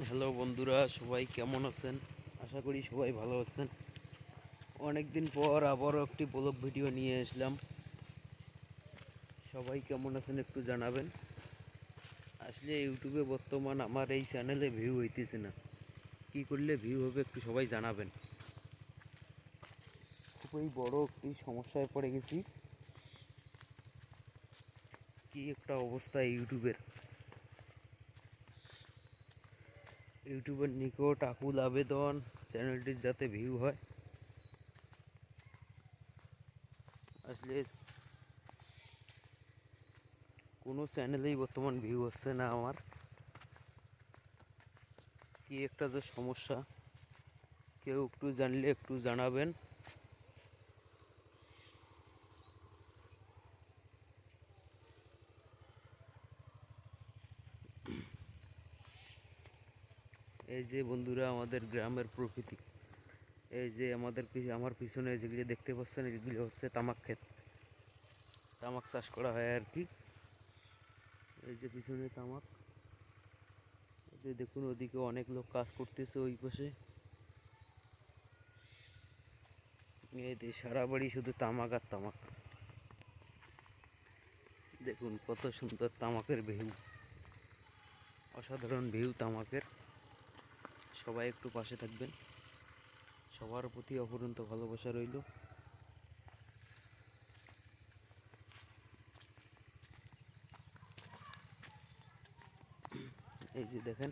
Hello বন্ধুরা, সবাই কেমন আছেন? আশা করি সবাই ভালো আছেন। অনেক দিন পর আবারও একটি ব্লগ ভিডিও নিয়ে আসলাম। সবাই কেমন আছেন একটু জানাবেন। আসলে ইউটিউবে বর্তমান আমার এই চ্যানেলে ভিউ হইতেছে না, কি করলে ভিউ হবে একটু সবাই জানাবেন। খুবই বড় একটি সমস্যায় পড়ে গেছি। কি একটা অবস্থা ইউটিউবের নিকট আকুল আবেদন, চ্যানেলটির যাতে ভিউ হয়। আসলে কোনো চ্যানেলেই বর্তমান ভিউ হচ্ছে না আমার। কি একটা যে সমস্যা, কেউ একটু জানলে একটু জানাবেন। এই যে বন্ধুরা, আমাদের গ্রামের প্রকৃতি, এই যে আমার পিছনে যেগুলি দেখতে পাচ্ছেন, এগুলি হচ্ছে তামাক ক্ষেত। তামাক চাষ করা হয় আর কি। এই যে পিছনে তামাক, এই যে দেখুন ওদিকে অনেক লোক কাজ করতেছে ওই পাশে। এই যে সারা বাড়ি শুধু তামাক আর তামাক। দেখুন কত সুন্দর তামাকের ভিউ, অসাধারণ ভিউ তামাকের। সবাই একটু পাশে থাকবেন, সবার প্রতি অফুরন্ত ভালোবাসা রইল। এই যে দেখেন